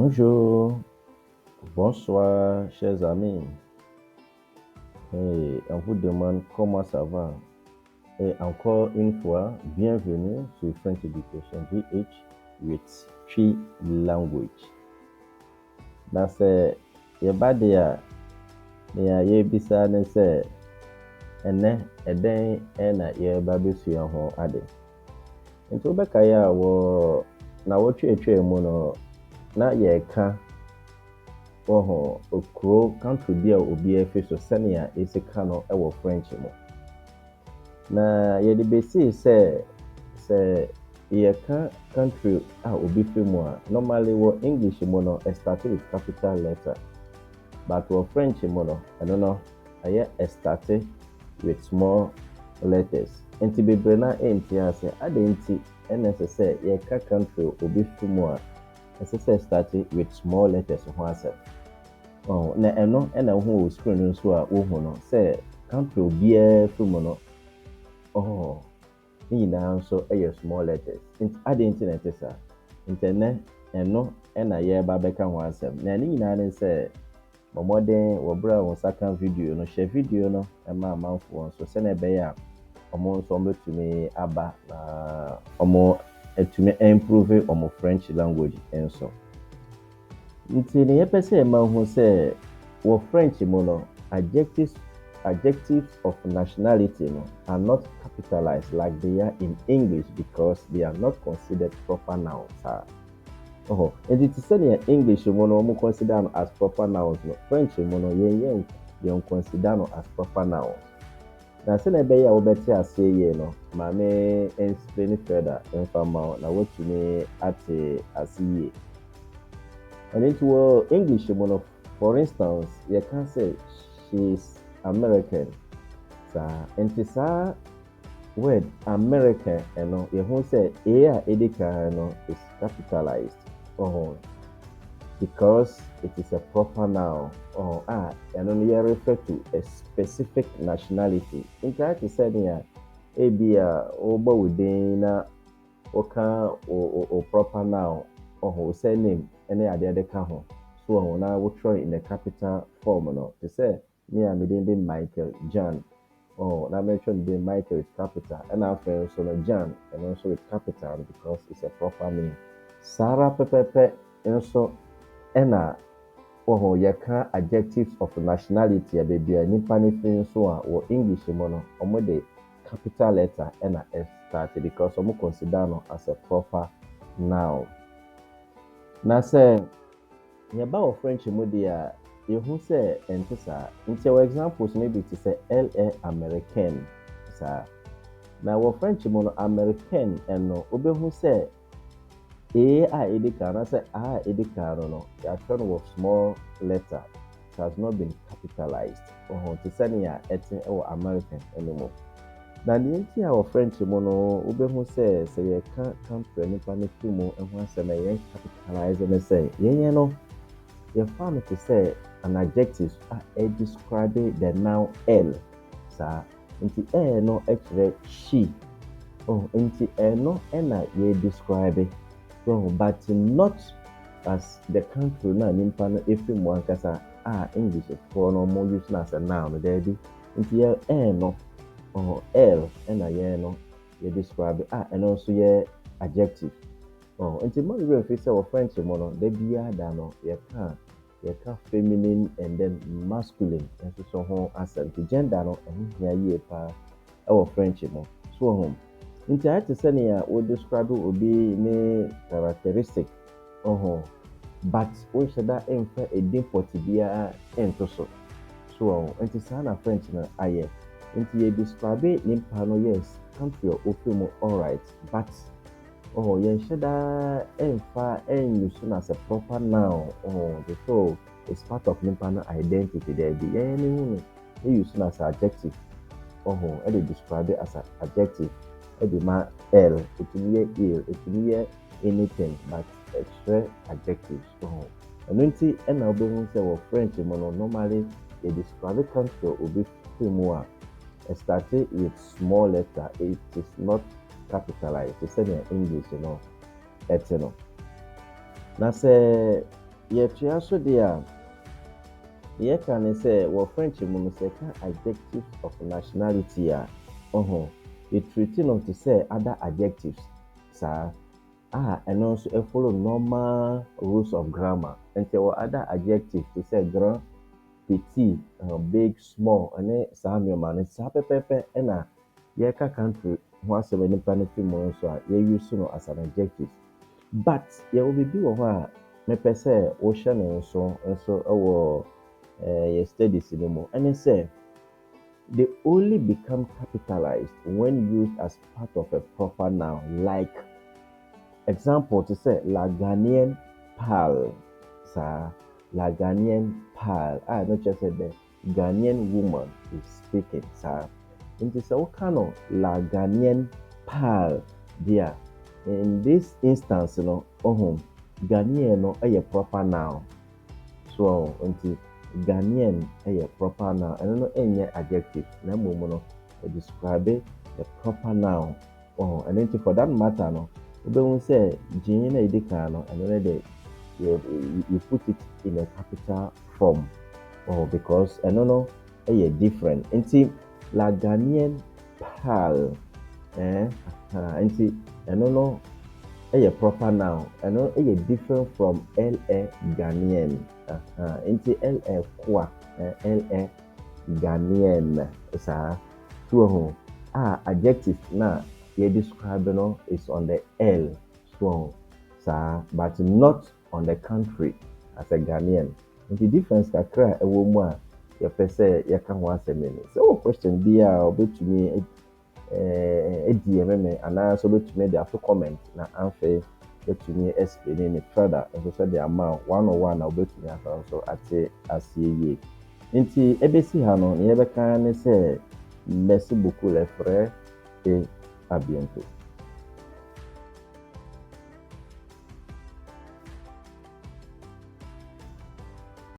Bonjour, bonsoir, chers amis. Et on vous demande comment ça va. Et encore une fois, bienvenue sur French Education VH with 3 language. Na sɛ yɛba deɛ a nea yɛbisa ne sɛ ɛnɛ ɛdɛn ɛna yɛba bɛsua ho ade. Nti wobɛkaeɛ a na wɔtwetwe mu no na yɛka okuro country bi a obi afi so sɛnea ɛsika no ɛwɔ French mu. Na yɛde besi sɛ yɛka country a obi fi mu a normally wɔ English mu no start with capital letter, but wɔ French mu no ɛno no ɛyɛ start with small letters. Nti bebree na ɛnti ase ade nti ɛna ɛsɛ sɛ yɛka country obi fi mu a ɛsɛ sɛ start with small letters ho asɛm. Na ɛno ɛna ho wɔ screen nso a wohu no sɛ country obiara fi mu no ne nyinaa nso ɛyɛ small letters. Nti ade nti na ɛte saa. Nti ɛno ɛna yɛba bɛka ho asɛm. Na ne nyinaa ne sɛ mmɔden wɔ berɛ a wɔn nsa ka video no, hyɛ video no ɛma amanfoɔ nso sɛnea ɛbɛyɛ a wɔn nso wɔbɛtumi aba na wɔn atumi improve wɔn French language nso. Nti ne yɛpɛ sɛ ɛma ho sɛ wɔ French mu no adjectives of nationality no are not capitalized like they are in English because they are not considered proper nouns. And it is said in English mu no we consider them as proper nouns. No French mu no yɛn consider them as proper nouns. Na sɛ na ɛbɛyɛ a wobɛte ase yie no maame explain further mfama na wotumi ate ase yie. And into English mu no, for instance, you can say she's American. And sa word American, you know, say a edika is capitalized. Because it is a proper noun. And only refer to a specific nationality. In fact, you said here, over within or proper noun or say name any other ka ho. So now we try in the capital form no. To say me am the Michael John. Now mention the Michael is capital and after so John and also it's capital because it's a proper name. Sarah Pepe and so ena yɛka adjectives of nationality a baby a nipa ne fi so a wɔ English mu no ɔmo de capital letter ɛna start because ɔmo consider no as a proper noun. Na sɛ yɛba wɔ French mu de a yɛhu sɛ ɛnte saa. Nti wɔ examples maybe to say LA American saa. Na wɔ French mu no American ɛno wobɛhu sɛ a edika na say a edika no yɛatwerɛ no wɔ small letter. It has not been capitalized. To say nea ɛte ɛwɔ American ɛno. Na deɛ nti a wɔ French mu no wobɛhu sɛ yɛka country nipa ne fi mu ɛho asɛm yɛn capitalize ne sɛ yɛn no yɛfa no to say an adjective describe the noun L. Nti no ɛkyerɛ she. Nti no ɛna yɛ describe. But not as the country na nimpa no efi mu ankasa English for no more use as a noun there be. Nti yɛ no L ɛna yɛ no yɛ describe and also yɛ adjective. Nti mo refer say wɔ French mu no da bia da no yɛka feminine and then masculine nso so ho asɛm. Nti gender no ɛho hia yie pa ɛwɔ French mu. So nti I to say nea we describe obi ne characteristic but we should that ɛmfa edin pɔte bia ɛnto so. So nti saa na French no ayɛ. Nti yɛ describe nimpa no yes country ofi mu alright but yɛn hyɛ da ɛmfa ɛnuse no as a proper noun. So it's part of nimpa no identity there be yɛn ne hu no use no as adjective. Ɛde describe as an adjective. Ɛde ma L etumi yɛ ill etumi yɛ anything but extra adjectives. Ɛno nti ɛna wobɛhu sɛ wɔ French mu no normally they describe country obi fi mu a started with small letter. It is not capitalized. It's in English, ɛte no. Na sɛ yɛtua so deɛ a yɛka ne sɛ wɔ French mu no sɛ ka adjectives of nationality a yɛtreat no te sɛ other adjectives saa ɛno nso follow normal rules of grammar. Nti wɔ other adjectives te sɛ grand, petit, big, small, ɛne saa nneɛma no saa pɛpɛɛpɛ ɛna yɛka country ho asɛm a nipa no fi mu nso a yɛuse no as an adjective. But yɛwɔ biribi wɔ hɔ a mepɛ sɛ wohyɛ no nso ɛwɔ yɛ studies no mu ɛne sɛ they only become capitalized when used as part of a proper noun. Like example to say la Ghanaian pal, sir. La Ghanaian pal. I not just said the Ghanaian woman is speaking, sir. In this kind la Ghanaian pal, dear. In this instance, Ghanaian no a proper noun. So until Ghanaian a proper noun, and no any adjective. Na no describe the proper noun. And then for that matter, no. When say Jane Edicano, and then you put it in a capital form, because I don't know a different. And la Ghanaian pal, and I don't know a proper noun, and know a different from LA Ghanaian, LA qua, LA Ghanaian, so adjective now. You describe is on the L strong, but not on the country as a Ghanaian. And the difference kakra a woman your person you can once a minute. So question be a bit to me a DM and answer to me the after comment na answer to me explaining it further and so the amount 101 I'll bet me also at say as ye. Nti ebesi ha no ye beka ne say merci beaucoup les frères et à bientôt.